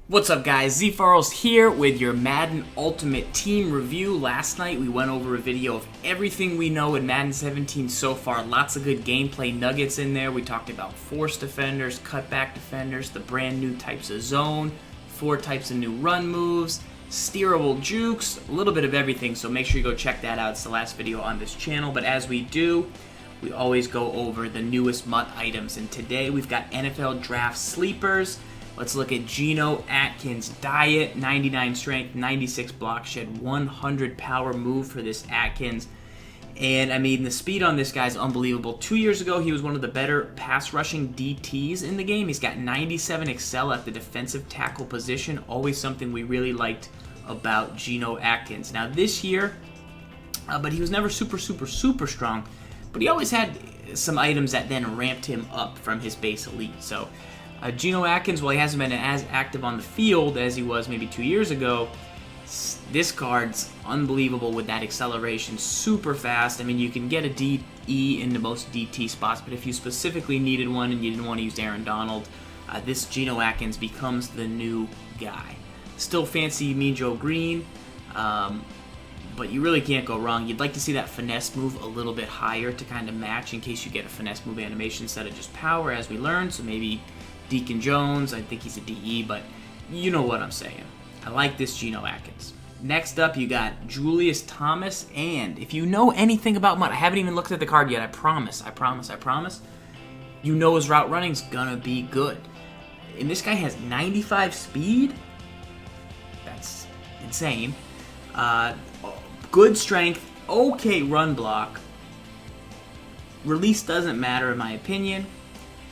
What's up guys, ZFarls here with your Madden Ultimate Team Review. Last night we went over a video of everything we know in Madden 17 so far. Lots of good gameplay nuggets in there. We talked about force defenders, cutback defenders, the brand new types of zone, 4 types of new run moves, steerable jukes, a little bit of everything, so make sure you go check that out. It's the last video on this channel, but as we do, we always go over the newest MUT items, and today we've got NFL Draft Sleepers. Let's look at Geno, Atkins, diet, 99 strength, 96 block shed, 100 power move for this Atkins. And, I mean, the speed on this guy's unbelievable. 2 years ago, he was one of the better pass rushing DTs in the game. He's got 97 excel at the defensive tackle position, always something we really liked about Geno Atkins. Now, this year, but he was never super strong, but he always had some items that then ramped him up from his base elite. So, Geno Atkins, while he hasn't been as active on the field as he was maybe 2 years ago, this card's unbelievable with that acceleration, super fast. I mean, you can get a DE into most DT spots, but if you specifically needed one and you didn't want to use Aaron Donald, this Geno Atkins becomes the new guy. Still fancy Mean Joe Green, but you really can't go wrong. You'd like to see that finesse move a little bit higher to kind of match in case you get a finesse move animation instead of just power, as we learned, so maybe Deacon Jones, I think he's a DE, but you know what I'm saying. I like this Geno Atkins. Next up, you got Julius Thomas, and if you know anything about MUT, I haven't even looked at the card yet, I promise, you know his route running's gonna be good. And this guy has 95 speed? That's insane. Good strength, okay run block. Release doesn't matter in my opinion.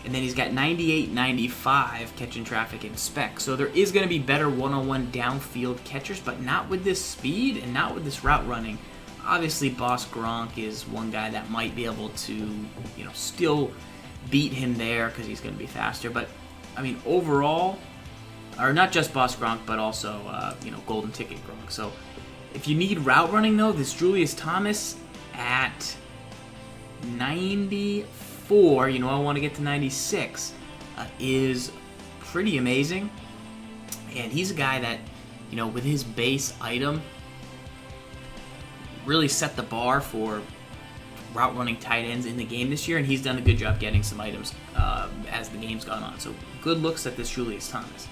And then he's got 98, 95 catching traffic in spec. So there is going to be better one-on-one downfield catchers, but not with this speed and not with this route running. Obviously, Boss Gronk is one guy that might be able to, still beat him there because he's going to be faster. But, I mean, overall, or not just Boss Gronk, but also, Golden Ticket Gronk. So if you need route running, though, this Julius Thomas at 94, I want to get to 96, is pretty amazing. And he's a guy that, with his base item, really set the bar for route running tight ends in the game this year, and he's done a good job getting some items as the game's gone on. So good looks at this Julius Thomas.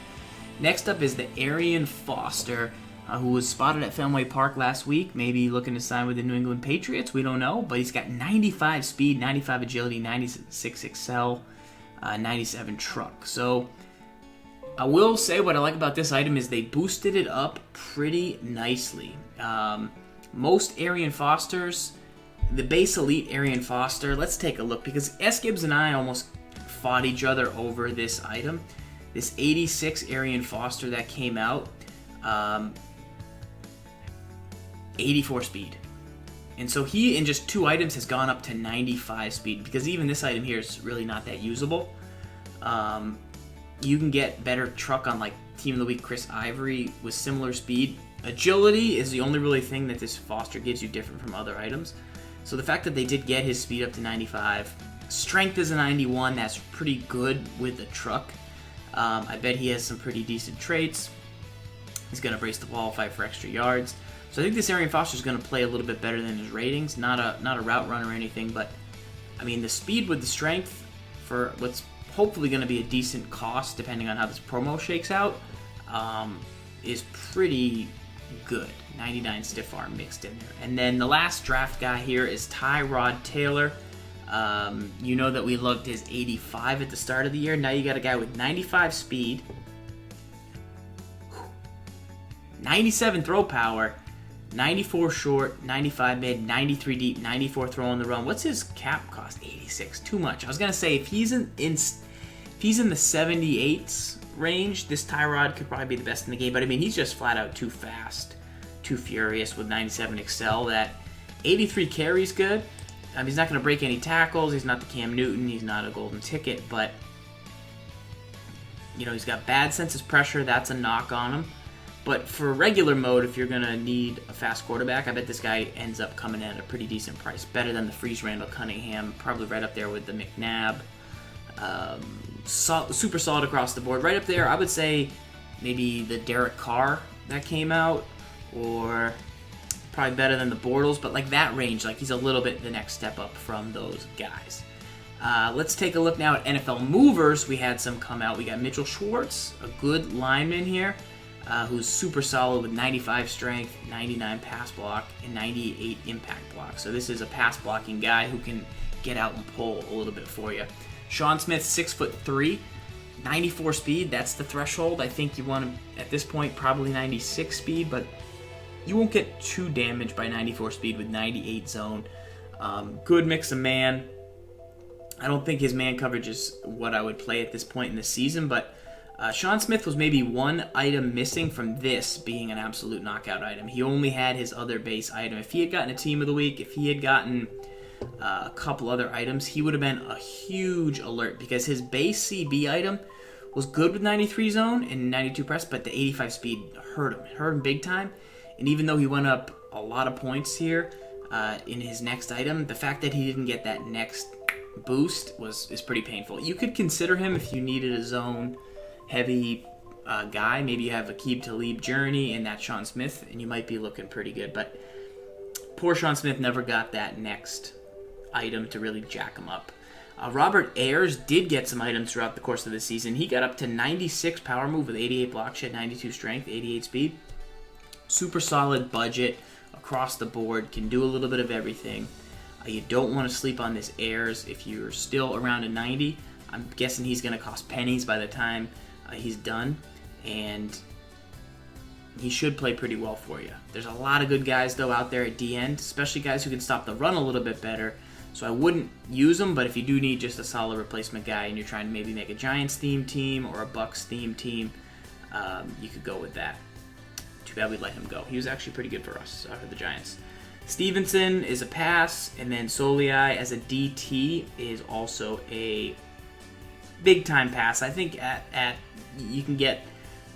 Next up is the Arian Foster, who was spotted at Fenway Park last week, maybe looking to sign with the New England Patriots, we don't know, but he's got 95 speed, 95 agility, 96 excel, 97 truck. So I will say what I like about this item is they boosted it up pretty nicely. Most Arian Fosters, the base elite Arian Foster, let's take a look, because S. Gibbs and I almost fought each other over this item. This 86 Arian Foster that came out, 84 speed. And so he, in just 2 items, has gone up to 95 speed, because even this item here is really not that usable. You can get better truck on, like, Team of the Week Chris Ivory with similar speed. Agility is the only really thing that this Foster gives you different from other items. So the fact that they did get his speed up to 95, strength is a 91, that's pretty good with the truck. I bet he has some pretty decent traits. He's going to brace to qualify for extra yards. So I think this Arian Foster is going to play a little bit better than his ratings. Not a route runner or anything, but I mean the speed with the strength for what's hopefully going to be a decent cost, depending on how this promo shakes out, is pretty good. 99 stiff arm mixed in there. And then the last draft guy here is Tyrod Taylor. You know that we loved his 85 at the start of the year. Now you got a guy with 95 speed, 97 throw power, 94 short, 95 mid, 93 deep, 94 throw on the run. What's his cap cost? 86. Too much. I was gonna say if he's in the 78s range, this Tyrod could probably be the best in the game. But I mean, he's just flat out too fast, too furious with 97 excel. That 83 carry's good. He's not gonna break any tackles. He's not the Cam Newton. He's not a golden ticket. But he's got bad sense of pressure. That's a knock on him. But for regular mode, if you're going to need a fast quarterback, I bet this guy ends up coming in at a pretty decent price. Better than the Freeze Randall Cunningham, probably right up there with the McNabb. Super solid across the board. Right up there, I would say maybe the Derrick Carr that came out, or probably better than the Bortles, but like that range, like he's a little bit the next step up from those guys. Let's take a look now at NFL movers. We had some come out. We got Mitchell Schwartz, a good lineman here, who's super solid with 95 strength, 99 pass block, and 98 impact block. So this is a pass blocking guy who can get out and pull a little bit for you. Sean Smith, 6'3", 94 speed. That's the threshold. I think you want him at this point probably 96 speed, but you won't get too damaged by 94 speed with 98 zone. Good mix of man. I don't think his man coverage is what I would play at this point in the season, but Sean Smith was maybe one item missing from this being an absolute knockout item. He only had his other base item. If he had gotten a team of the week, if he had gotten a couple other items, he would have been a huge alert because his base CB item was good with 93 zone and 92 press, but the 85 speed hurt him. It hurt him big time. And even though he went up a lot of points here in his next item, the fact that he didn't get that next boost is pretty painful. You could consider him if you needed a zone heavy guy. Maybe you have a Aqib Talib Journey and that Sean Smith, and you might be looking pretty good. But poor Sean Smith never got that next item to really jack him up. Robert Ayers did get some items throughout the course of the season. He got up to 96 power move with 88 block shed, 92 strength, 88 speed. Super solid budget across the board. Can do a little bit of everything. You don't want to sleep on this Ayers if you're still around a 90. I'm guessing he's going to cost pennies by the time he's done, and he should play pretty well for you. There's a lot of good guys, though, out there at D end, especially guys who can stop the run a little bit better, so I wouldn't use them, but if you do need just a solid replacement guy and you're trying to maybe make a Giants-themed team or a Bucs-themed team, you could go with that. Too bad we let him go. He was actually pretty good for us, for the Giants. Stevenson is a pass, and then Soliai as a DT is also a big-time pass. I think at you can get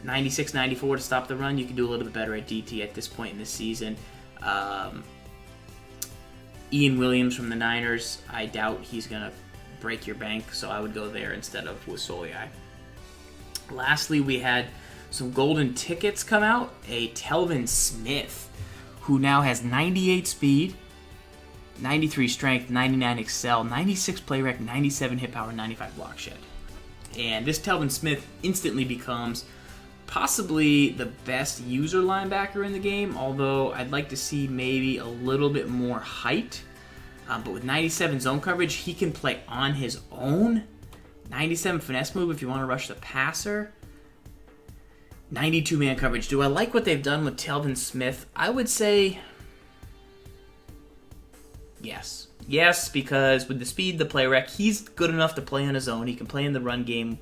96, 94 to stop the run. You can do a little bit better at DT at this point in the season. Ian Williams from the Niners, I doubt he's going to break your bank, so I would go there instead of with Soliai. Lastly, we had some golden tickets come out. A Telvin Smith, who now has 98 speed, 93 strength, 99 excel, 96 play rec, 97 hit power, 95 block shed. And this Telvin Smith instantly becomes possibly the best user linebacker in the game, although I'd like to see maybe a little bit more height. But with 97 zone coverage, he can play on his own. 97 finesse move if you want to rush the passer. 92 man coverage. Do I like what they've done with Telvin Smith? I would say yes. Yes, because with the speed, the play rec, he's good enough to play on his own. He can play in the run game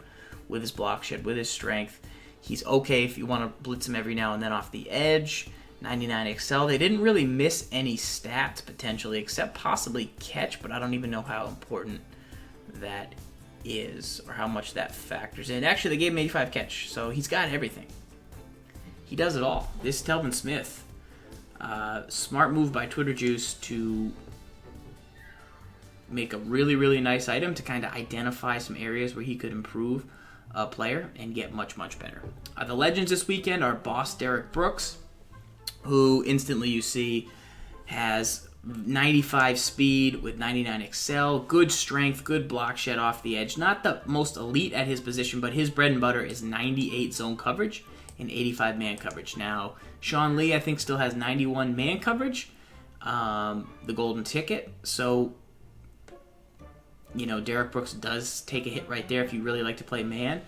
with his block shed, with his strength. He's okay if you want to blitz him every now and then off the edge. 99 excel. They didn't really miss any stats potentially, except possibly catch, but I don't even know how important that is or how much that factors in. Actually, they gave him 85 catch, so he's got everything. He does it all. This Telvin Smith, smart move by Twitter Juice to make a really, really nice item to kind of identify some areas where he could improve a player and get much, much better. The legends this weekend are boss Derrick Brooks, who instantly you see has 95 speed with 99 excel, good strength, good block shed off the edge. Not the most elite at his position, but his bread and butter is 98 zone coverage and 85 man coverage. Now, Sean Lee, I think, still has 91 man coverage, the golden ticket. So, you know, Derrick Brooks does take a hit right there if you really like to play man.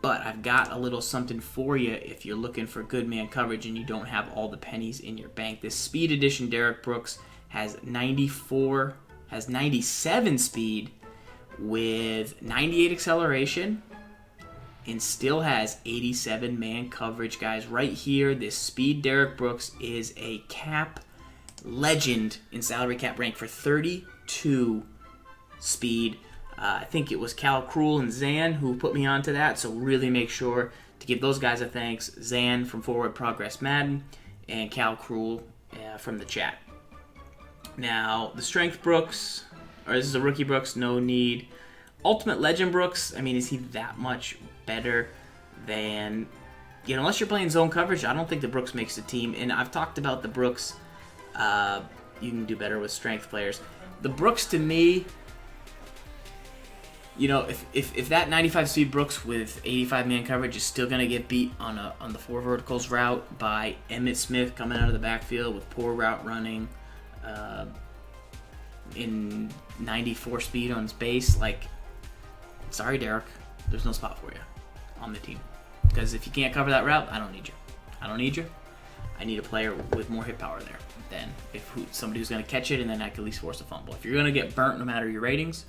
But I've got a little something for you if you're looking for good man coverage and you don't have all the pennies in your bank. This speed edition Derrick Brooks has 97 speed with 98 acceleration and still has 87 man coverage, guys. Right here, this speed Derrick Brooks is a cap legend in salary cap rank for 32 speed. I think it was Cal Cruel and Zan who put me onto that, so really make sure to give those guys a thanks. Zan from Forward Progress Madden and Cal Cruel from the chat. Now, the Strength Brooks, or this is a rookie Brooks, no need. Ultimate Legend Brooks, I mean, is he that much better than unless you're playing zone coverage, I don't think the Brooks makes the team. And I've talked about the Brooks. You can do better with strength players. The Brooks, to me, if that 95 speed Brooks with 85 man coverage is still gonna get beat on the 4 verticals route by Emmitt Smith coming out of the backfield with poor route running, in 94 speed on his base, like, sorry, Derrick, there's no spot for you on the team. Because if you can't cover that route, I don't need you. I need a player with more hit power there than somebody who's going to catch it and then I can at least force a fumble. If you're going to get burnt no matter your ratings,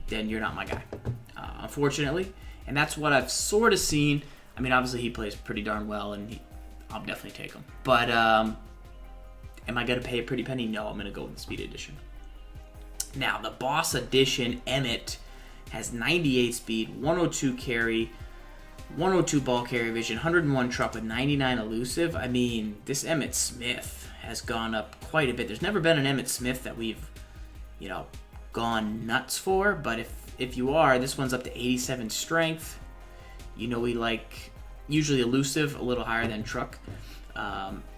then you're not my guy, unfortunately. And that's what I've sort of seen. I mean, obviously he plays pretty darn well, and I'll definitely take him. But am I going to pay a pretty penny? No, I'm going to go with the Speed Edition. Now, the Boss Edition Emmit has 98 speed, 102 carry, 102 ball carrier vision, 101 truck with 99 elusive. I mean, this Emmitt Smith has gone up quite a bit. There's never been an Emmitt Smith that we've, gone nuts for. But if you are, this one's up to 87 strength. We like usually elusive, a little higher than truck.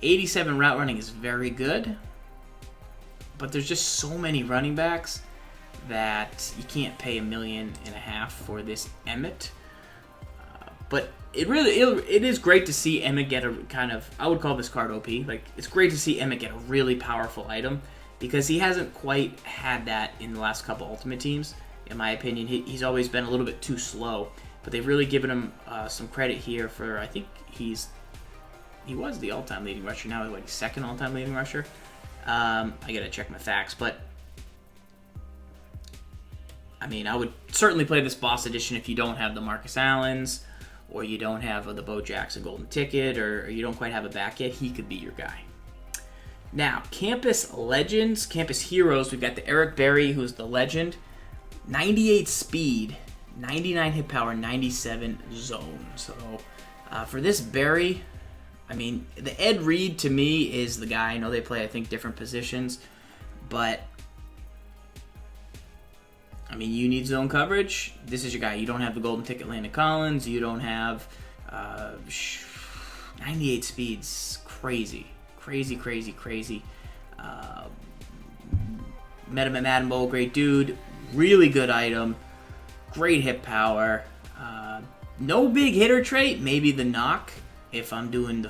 87 route running is very good. But there's just so many running backs that you can't pay $1.5 million for this Emmit. But it is great to see Emmit get a kind of, I would call this card OP. Like, it's great to see Emmit get a really powerful item because he hasn't quite had that in the last couple Ultimate teams. In my opinion, he's always been a little bit too slow. But they've really given him some credit here for, I think he was the all-time leading rusher. Now he's second all-time leading rusher. I gotta check my facts, but I mean, I would certainly play this Boss Edition if you don't have the Marcus Allens, or you don't have the Bo Jackson Golden Ticket, or you don't quite have a back yet. He could be your guy. Now, Campus Legends, Campus Heroes, we've got the Eric Berry, who's the legend. 98 speed, 99 hit power, 97 zone. So, for this Berry, I mean, the Ed Reed, to me, is the guy. I know they play, I think, different positions, but I mean, you need zone coverage. This is your guy. You don't have the Golden Ticket Landon Collins. You don't have 98 speeds. Crazy. Met him at Madden Bowl. Great dude. Really good item. Great hit power. No big hitter trait. Maybe the knock if I'm doing the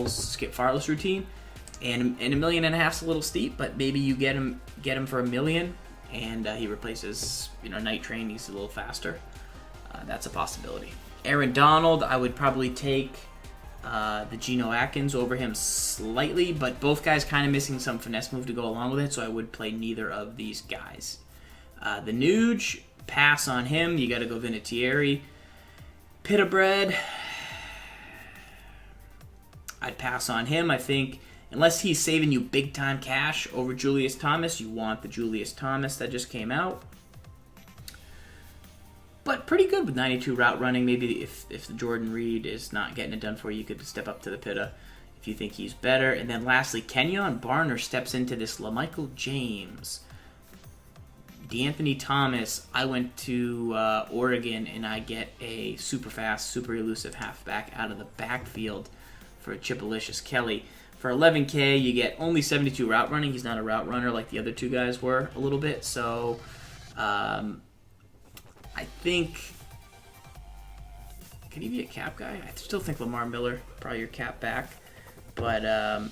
Skip Farless routine. And $1.5 million is a little steep, but maybe you get him for $1 million. And he replaces, Night Train. He's a little faster. That's a possibility. Aaron Donald, I would probably take the Geno Atkins over him slightly, but both guys kind of missing some finesse move to go along with it, so I would play neither of these guys. The Nuge, pass on him. You got to go Vinatieri. Pita Bread, I'd pass on him. I think unless he's saving you big-time cash over Julius Thomas, you want the Julius Thomas that just came out. But pretty good with 92 route running. Maybe if the Jordan Reed is not getting it done for you, you could step up to the Pitta if you think he's better. And then lastly, Kenyon Barner steps into this LaMichael James. DeAnthony Thomas, I went to Oregon, and I get a super fast, super elusive halfback out of the backfield for Chipalicious Kelly. For 11K, you get only 72 route running. He's not a route runner like the other two guys were a little bit. So, I think... Can he be a cap guy? I still think Lamar Miller, probably your cap back. But,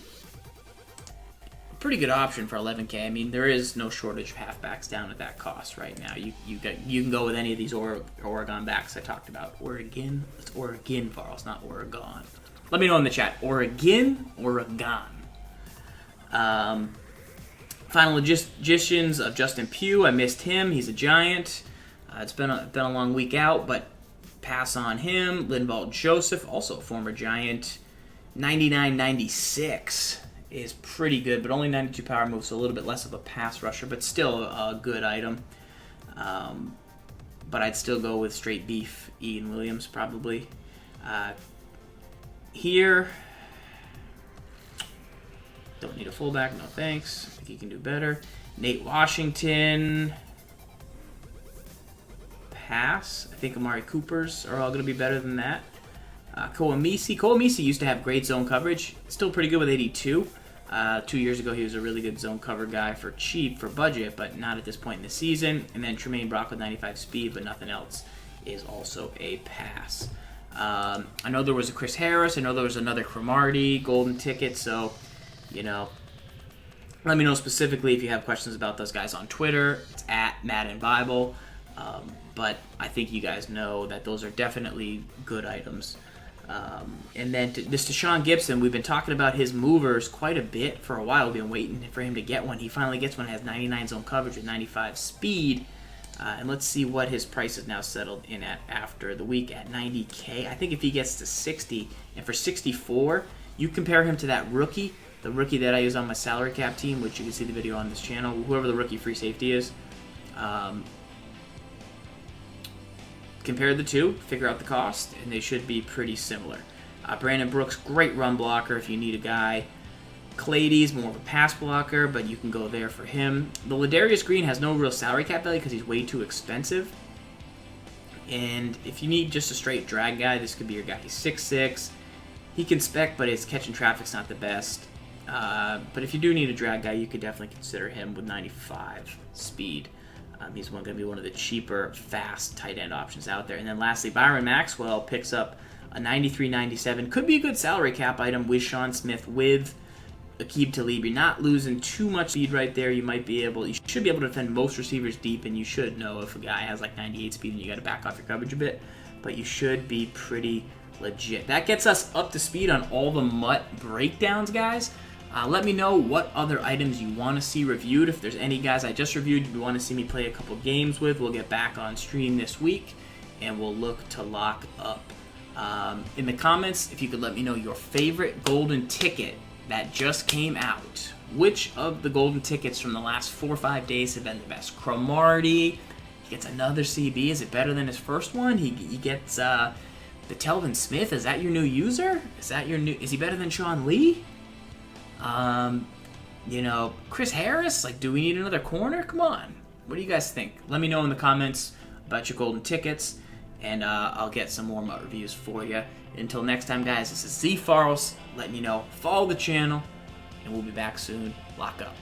pretty good option for 11K. I mean, there is no shortage of halfbacks down at that cost right now. You can go with any of these Oregon backs I talked about. Oregon? It's Oregon, Farls, not Oregon. Let me know in the chat. Oregon? Final Magicians of Justin Pugh. I missed him. He's a giant. It's been a long week out, but pass on him. Linval Joseph, also a former giant. 99-96 is pretty good, but only 92 power move, so a little bit less of a pass rusher, but still a good item. But I'd still go with straight beef Ian Williams, probably. Here, don't need a fullback, no thanks. I think he can do better. Nate Washington, pass. I think Amari Coopers are all going to be better than that. Misi used to have great zone coverage. Still pretty good with 82. 2 years ago, he was a really good zone cover guy for cheap, for budget, but not at this point in the season. And then Tremaine Brock with 95 speed, but nothing else is also a pass. I know there was a Chris Harris. I know there was another Cromartie golden ticket. So, let me know specifically if you have questions about those guys on Twitter. It's at Madden Bible. But I think you guys know that those are definitely good items. And then this Deshaun Gipson, we've been talking about his movers quite a bit for a while. We've been waiting for him to get one. He finally gets one that has 99 zone coverage with 95 speed. And let's see what his price is now settled in at after the week at $90K. I think if he gets to 60, and for 64, you compare him to that rookie, the rookie that I use on my salary cap team, which you can see the video on this channel, whoever the rookie free safety is. Compare the two, figure out the cost, and they should be pretty similar. Brandon Brooks, great run blocker if you need a guy. Clady's more of a pass blocker, but you can go there for him. The Ladarius Green has no real salary cap value because he's way too expensive. And if you need just a straight drag guy, this could be your guy. He's 6'6". He can spec, but his catch and traffic's not the best. But if you do need a drag guy, you could definitely consider him with 95 speed. He's going to be one of the cheaper, fast tight end options out there. And then lastly, Byron Maxwell picks up a 93-97. Could be a good salary cap item with Sean Smith, with Aqib Talib. You're not losing too much speed right there. You should be able to defend most receivers deep, and you should know if a guy has like 98 speed and you got to back off your coverage a bit. But you should be pretty legit. That gets us up to speed on all the MUT breakdowns, guys. Let me know what other items you want to see reviewed. If there's any guys I just reviewed you want to see me play a couple games with, we'll get back on stream this week, and we'll look to lock up. In the comments, if you could let me know your favorite golden ticket that just came out. Which of the golden tickets from the last 4 or 5 days have been the best? Cromartie, he gets another CB. Is it better than his first one? He gets the Telvin Smith. Is that your new user? Is he better than Sean Lee? Chris Harris, do we need another corner? Come on. What do you guys think? Let me know in the comments about your golden tickets, and I'll get some more MUT reviews for you. Until next time, guys, this is Z Farls letting you know, follow the channel, and we'll be back soon. Lock up.